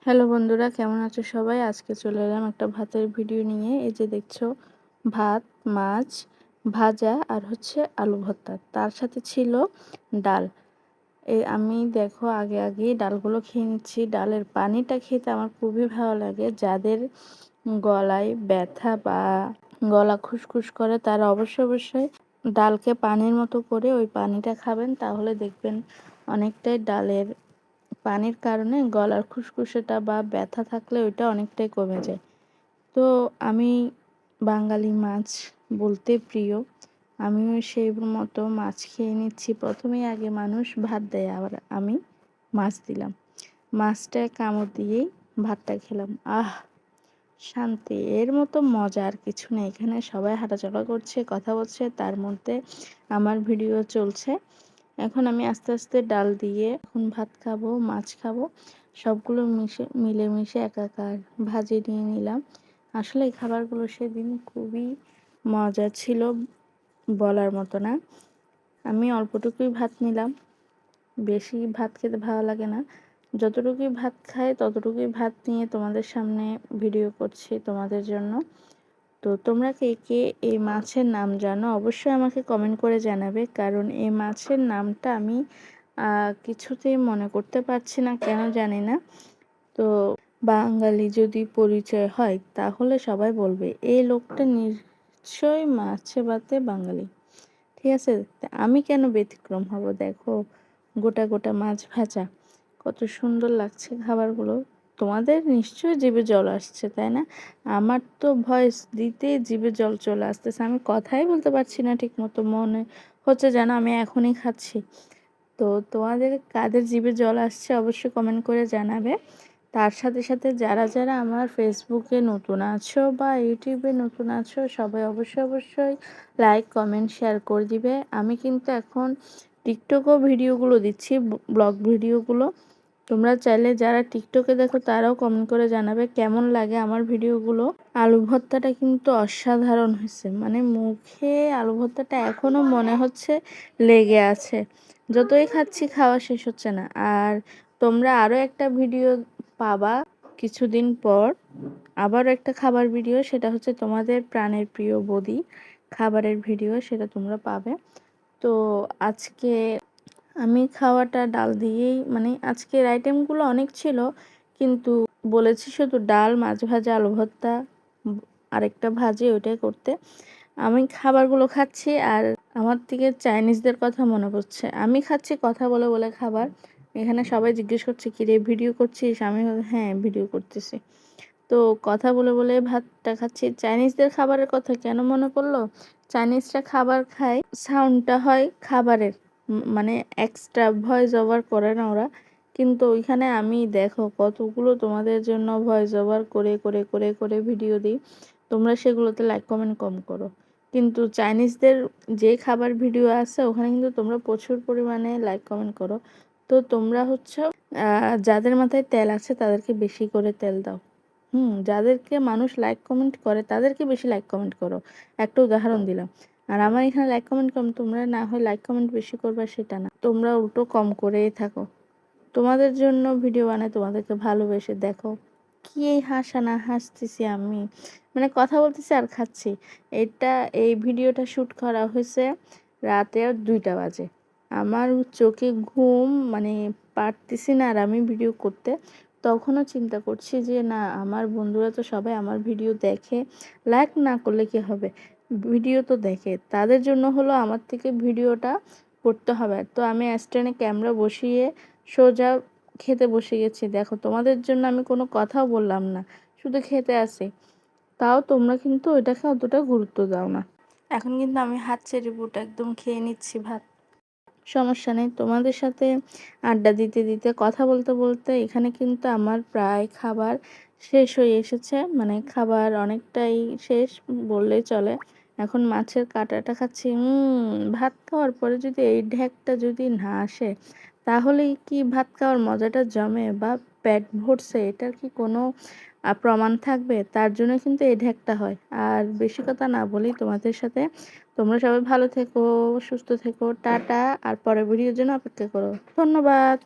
Hello বন্ধুরা, কেমন আছো সবাই? আজকে চলে এলাম একটা ভাতের ভিডিও নিয়ে। এই যে দেখছো, ভাত, মাছ ভাজা আর হচ্ছে আলু ভর্তা, তার সাথে ছিল ডাল। আমি দেখো আগেই ডালগুলো খেয়ে নিচ্ছি। ডালের পানিটা খেতে আমার খুবই ভালো লাগে। যাদের গলায় ব্যথা বা গলা খুসখুস করে তারা অবশ্যই ডালকে পানির মতো করে ওই পানিটা খাবেন, তাহলে দেখবেন অনেকটাই ডালের পানির কারণে গলার খুসখুসেটা বা ব্যথা থাকলে ওইটা অনেকটাই কমে যায়। তো আমি বাঙালি মাছ বলতে প্রিয়, আমিও সেই মতো মাছ খেয়ে নিচ্ছি। প্রথমেই আগে মানুষ ভাত দেয়, আবার আমি মাছ দিলাম। মাছটা কামড় দিয়েই ভাতটা খেলাম। শান্তি! এর মতো মজা আর কিছু নেই। এখানে সবাই হাঁটাচলা করছে, কথা বলছে, তার মধ্যে আমার ভিডিও চলছে। এখন আমি আস্তে আস্তে ডাল দিয়ে এখন ভাত খাবো, মাছ খাবো, সবগুলো মিলেমিশে একাকার ভাজি নিয়ে নিলাম। আসলে এই খাবারগুলো সেদিন খুবই মজা ছিল, বলার মতো না। আমি অল্পটুকুই ভাত নিলাম, বেশি ভাত খেতে ভালো লাগে না। যতটুকুই ভাত খাই ততটুকুই ভাত নিয়ে তোমাদের সামনে ভিডিও করছি তোমাদের জন্য। তো তোমরা কে কে এই মাছের নাম জানো অবশ্যই আমাকে কমেন্ট করে জানাবে, কারণ এই মাছের নামটা আমি কিছুতেই মনে করতে পারছি না, কেন জানি না। তো বাঙালি যদি পরিচয় হয় তাহলে সবাই বলবে এই লোকটা নিশ্চয়ই মাছে ভাতে বাঙালি। ঠিক আছে, আমি কেন ব্যতিক্রম হব? দেখো, গোটা গোটা মাছ ভাজা, কত সুন্দর লাগছে খাবারগুলো। তোমাদের নিশ্চয়ই জিভে জল আসছে, তাই না? আমার তো ভয়েস দিতেই জিভে জল চলে আসতেছে, আমি কথাই বলতে পারছি না ঠিক মতো, মনে হচ্ছে যেন আমি এখনই খাচ্ছি। তো তোমাদের কাদের জিভে জল আসছে অবশ্যই কমেন্ট করে জানাবে। তার সাথে সাথে যারা আমার ফেসবুকে নতুন আছো বা ইউটিউবে নতুন আছো, সবাই অবশ্যই লাইক কমেন্ট শেয়ার করে দিবে। আমি কিন্তু এখন টিকটকেও ভিডিওগুলো দিচ্ছি, ব্লগ ভিডিওগুলো। তোমরা চাইলে যারা টিকটকে দেখো তারাও কমেন্ট করে জানাবে কেমন লাগে আমার ভিডিওগুলো। আলু ভর্তাটা কিন্তু অসাধারণ হয়েছে, মানে মুখে আলু ভর্তাটা এখনও মনে হচ্ছে লেগে আছে, যতই খাচ্ছি খাওয়া শেষ হচ্ছে না। আর তোমরা আরও একটা ভিডিও পাবা কিছুদিন পর, আবারও একটা খাবার ভিডিও, সেটা হচ্ছে তোমাদের প্রাণের প্রিয় বৌদি খাবারের ভিডিও, সেটা তোমরা পাবে। তো আজকে আমি খাওয়াটা ডাল দিয়েই, মানে আজকের আইটেমগুলো অনেক ছিল, কিন্তু বলেছি শুধু ডাল, মাছ ভাজা, আলু ভর্তা, আরেকটা ভাজি, ওইটাই করতে। আমি খাবারগুলো খাচ্ছি আর আমার থেকে চাইনিজদের কথা মনে পড়ছে। আমি খাচ্ছি কথা বলে বলে খাবার। এখানে সবাই জিজ্ঞেস করছে কি রে ভিডিও করছিস? আমি হ্যাঁ ভিডিও করতেছি। তো কথা বলে বলে ভাতটা খাচ্ছি। চাইনিজদের খাবারের কথা কেন মনে পড়লো? চাইনিজরা খাবার খায়, সাউন্ডটা হয় খাবারের, মানে এক্সট্রা ভয়েস ওভার করে না ওরা। কিন্তু ওইখানে আমি দেখো কতগুলো তোমাদের জন্য ভয়েস ওভার করে করে করে করে ভিডিও দিই, তোমরা সেগুলোতে লাইক কমেন্ট কম করো। কিন্তু চাইনিজদের যে খাবার ভিডিও আছে ওখানে কিন্তু তোমরা প্রচুর পরিমাণে লাইক কমেন্ট করো। তো তোমরা হচ্ছে যাদের মাথায় তেল আছে তাদেরকে বেশি করে তেল দাও। যাদেরকে মানুষ লাইক কমেন্ট করে তাদেরকে বেশি লাইক কমেন্ট করো। একটা উদাহরণ দিলাম। আর আমার এখানে লাইক কমেন্ট কম, তোমরা না হয় লাইক কমেন্ট বেশি করবে সেটা না, তোমরা উল্টো কম করেই থাকো। তোমাদের জন্য ভিডিও বানাই, তোমাদেরকে ভালোবেসে। দেখো কি এই হাসা না হাসতেছি আমি, মানে কথা বলতেছি আর খাচ্ছি। এই ভিডিওটা শ্যুট করা হয়েছে রাতে 2টা বাজে। আমার চোখে ঘুম, মানে পারতেছি না আর আমি ভিডিও করতে। তখনও চিন্তা করছি যে না, আমার বন্ধুরা তো সবাই আমার ভিডিও দেখে, লাইক না করলে কি হবে, ভিডিও তো দেখে, তাদের জন্য হলো আমার থেকে ভিডিওটা করতে হবে। তো আমি স্ট্যান্ডে ক্যামেরা বসিয়ে সোজা খেতে বসে গেছি। দেখো তোমাদের জন্য আমি কোনো কথাও বললাম না, শুধু খেতে আসি। তাও তোমরা কিন্তু ওইটাকে অতটা গুরুত্ব দাও না। এখন কিন্তু আমি হাত ছেড়ে বুট একদম খেয়ে নিচ্ছি ভাত। সমস্যা নেই, তোমাদের সাথে আড্ডা দিতে দিতে কথা বলতে বলতে এখানে কিন্তু আমার প্রায় খাবার শেষ হয়ে এসেছে, মানে খাবার অনেকটাই শেষ বললেই চলে। এখন মাছের কাঁটাটা খাচ্ছি। ভাত খাওয়ার পরে যদি এই ঢ্যাকটা যদি না আসে তাহলে কি ভাত খাওয়ার মজাটা জমে বা পেট ভরছে এটার কি কোনো প্রমাণ থাকবে? তার জন্য কিন্তু এই ঢ্যাকটা হয়। আর বেশি কথা না বলি তোমাদের সাথে, তোমরা সবাই ভালো থেকো, সুস্থ থেকো, টাটা। আর পরের ভিডিওর জন্য অপেক্ষা করো। ধন্যবাদ।